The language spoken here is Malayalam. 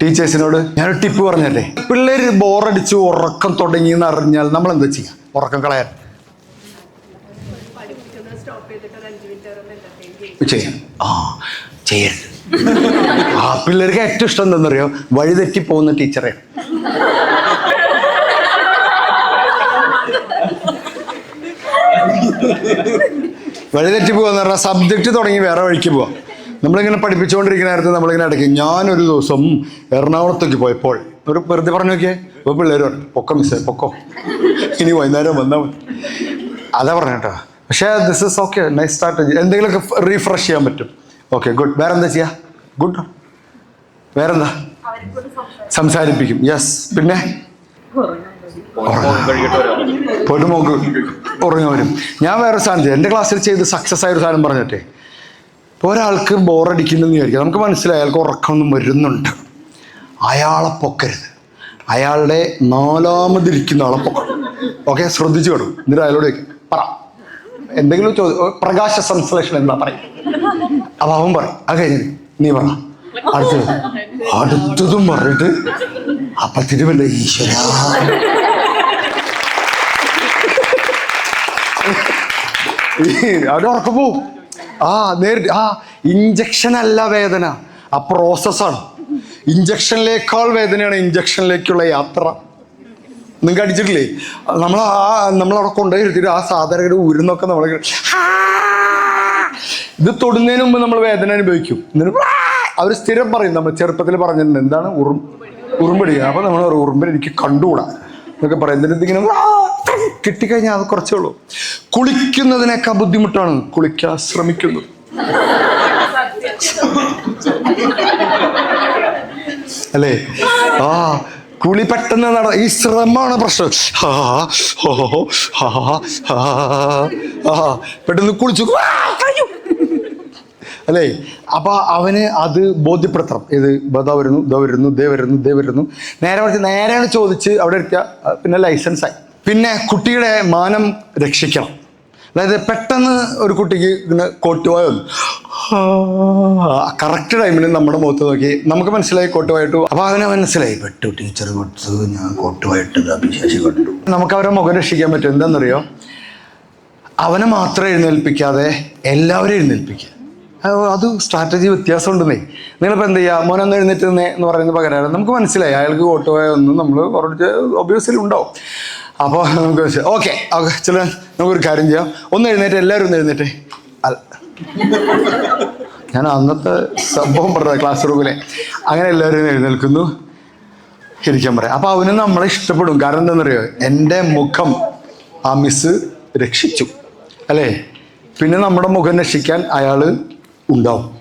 ടീച്ചേഴ്സിനോട് ഞാനൊരു ടിപ്പ് പറഞ്ഞല്ലേ, പിള്ളേർ ബോറടിച്ച് ഉറക്കം തുടങ്ങി എന്ന് അറിഞ്ഞാൽ നമ്മൾ എന്താ ചെയ്യുക? ഉറക്കം കളയാൻ ചെയ്യും. ചെയ്യരുത്. പിള്ളേർക്ക് ഏറ്റവും ഇഷ്ടം എന്താണെന്നറിയോ? വഴിതെറ്റി പോകുന്ന ടീച്ചറെ. വഴിതെറ്റി പോകാന്ന് പറഞ്ഞാൽ സബ്ജക്റ്റ് തുടങ്ങി വേറെ വഴിക്ക് പോവാം. നമ്മളിങ്ങനെ പഠിപ്പിച്ചുകൊണ്ടിരിക്കുന്ന നേരത്തെ നമ്മളിങ്ങനെ ഇടയ്ക്ക്, ഞാനൊരു ദിവസം എറണാകുളത്തേക്ക് പോയപ്പോൾ ഒരു വെറുതെ പറഞ്ഞു നോക്കിയേ, ഇപ്പോൾ പിള്ളേർ പറഞ്ഞു പൊക്കം മിസ്സേ പൊക്കം, ഇനി വൈകുന്നേരം വന്നാൽ മതി. അതാ പറഞ്ഞു കേട്ടോ. പക്ഷേ this is okay, nice strategy. എന്തെങ്കിലുമൊക്കെ റീഫ്രഷ് ചെയ്യാൻ പറ്റും. Okay good. വേറെന്താ ചെയ്യാ? ഗുഡ്. വേറെന്താ? സംസാരിപ്പിക്കും. യെസ്. പിന്നെ പോയിട്ട് നോക്ക് ഉറങ്ങാൻ വരും. ഞാൻ വേറെ സാധനം ചെയ്യും. എൻ്റെ ക്ലാസ്സിൽ ചെയ്ത് സക്സസ് ആയൊരു സാധനം പറഞ്ഞിട്ടേ, ഇപ്പോൾ ഒരാൾക്ക് ബോറടിക്കുന്നെന്ന് വിചാരിക്കുക, നമുക്ക് മനസ്സിലായി അയാൾക്ക് ഉറക്കമൊന്നും വരുന്നുണ്ട്. അയാളെ പൊക്കരുത്, അയാളുടെ നാലാമതിരിക്കുന്ന ആളെ പൊക്കണം. ഓക്കെ, ശ്രദ്ധിച്ചു കേടും. എന്നിട്ട് അയാളോട് പറ, എന്തെങ്കിലും പ്രകാശ സംശ്ലേഷണം എന്താ പറയും. അപ്പം അവൻ പറയും, അത് കഴിഞ്ഞ് നീ പറ. അടുത്തതും പറഞ്ഞിട്ട് അപ്പൊ തിരുവല്ല ഈശ്വര, അവിടെ ഉറക്കം പോവും. നേരിട്ട് ഇഞ്ചക്ഷൻ അല്ല വേദന, ആ പ്രോസസ്സാണ്. ഇഞ്ചക്ഷനിലേക്കാൾ വേദനയാണ് ഇഞ്ചക്ഷനിലേക്കുള്ള യാത്ര. നിങ്ങൾക്ക് അടിച്ചിട്ടില്ലേ? നമ്മളവിടെ കൊണ്ടുപോയി എടുത്തിട്ട് ആ സാധാരണ ഊരുന്നൊക്കെ നമ്മൾ ഇത് തൊടുന്നതിന് മുമ്പ് നമ്മൾ വേദന അനുഭവിക്കും. എന്നിട്ട് അവർ സ്ഥിരം പറയും, നമ്മൾ ചെറുപ്പത്തിൽ പറഞ്ഞിട്ടുണ്ട്, എന്താണ് ഉറുമ്പടിക്കുക. അപ്പൊ നമ്മൾ ഉറുമ്പിനെ എനിക്ക് കണ്ടുകൂടാ എന്നൊക്കെ പറയും. എന്നിട്ട് ഇതിങ്ങനെ കിട്ടിക്കഴിഞ്ഞാൽ അത് കുറച്ചേ ഉള്ളൂ. കുളിക്കുന്നതിനേക്കാൾ ബുദ്ധിമുട്ടാണ് കുളിക്കാൻ ശ്രമിക്കുന്നത്. അല്ലേ? കുളി പെട്ടെന്ന് ഈ ശ്രമമാണ് പ്രശ്നം. പെട്ടെന്ന് കുളിച്ചു അല്ലേ? അപ്പൊ അവന് അത് ബോധ്യപ്പെടുത്തണം. ഇത് ദാ വരുന്നു, ദേ വരുന്നു, ദേ വരുന്നു, ദേ വരുന്നു. നേരെയാണ് ചോദിച്ച് അവിടെ എത്തിയ പിന്നെ ലൈസൻസായി. പിന്നെ കുട്ടിയുടെ മാനം രക്ഷിക്കണം. അതായത് പെട്ടെന്ന് ഒരു കുട്ടിക്ക് ഇങ്ങനെ കോട്ടുവായ വന്നു, കറക്റ്റ് ടൈമിന് നമ്മുടെ മുഖത്ത് നോക്കി നമുക്ക് മനസ്സിലായി കോട്ടുവായിട്ടു. അപ്പൊ അവനെ മനസ്സിലായി, പെട്ടു ടീച്ചർ കൊടുത്തു, ഞാൻ കോട്ടുവായിട്ട് അഭിശേഷി കണ്ടു. നമുക്ക് അവരെ മുഖം രക്ഷിക്കാൻ പറ്റും. എന്താണെന്നറിയോ? അവനെ മാത്രം എഴുന്നേൽപ്പിക്കാതെ എല്ലാവരും എഴുന്നേൽപ്പിക്കുക. അത് സ്ട്രാറ്റജി വ്യത്യാസം ഉണ്ടെന്നേ. നിങ്ങളിപ്പോൾ എന്ത് ചെയ്യുക, മോനൊന്ന് എഴുന്നേറ്റുന്നേ എന്ന് പറയുന്ന പകരം നമുക്ക് മനസ്സിലായി അയാൾക്ക് കോട്ടുവായ ഒന്നും നമ്മൾ കുറച്ച് ഒബ്വിയസ്ലി ഉണ്ടാവും. അപ്പോൾ നമുക്ക് ഓക്കെ ചില നമുക്കൊരു കാര്യം ചെയ്യാം, ഒന്ന് എഴുന്നേറ്റ്, എല്ലാവരും ഒന്ന് എഴുന്നേറ്റേ. ഞാൻ അന്നത്തെ സംഭവം പറഞ്ഞത് ക്ലാസ് റൂമിലെ. അങ്ങനെ എല്ലാവരും എഴുന്നേൽക്കുന്നു, ഇരിക്കാൻ പറയാം. അപ്പോൾ അവന് നമ്മളെ ഇഷ്ടപ്പെടും. കാരണം എന്താണെന്നറിയോ? എൻ്റെ മുഖം ആ മിസ് രക്ഷിച്ചു അല്ലേ? പിന്നെ നമ്മുടെ മുഖം രക്ഷിക്കാൻ അയാൾ ഉണ്ടാവും.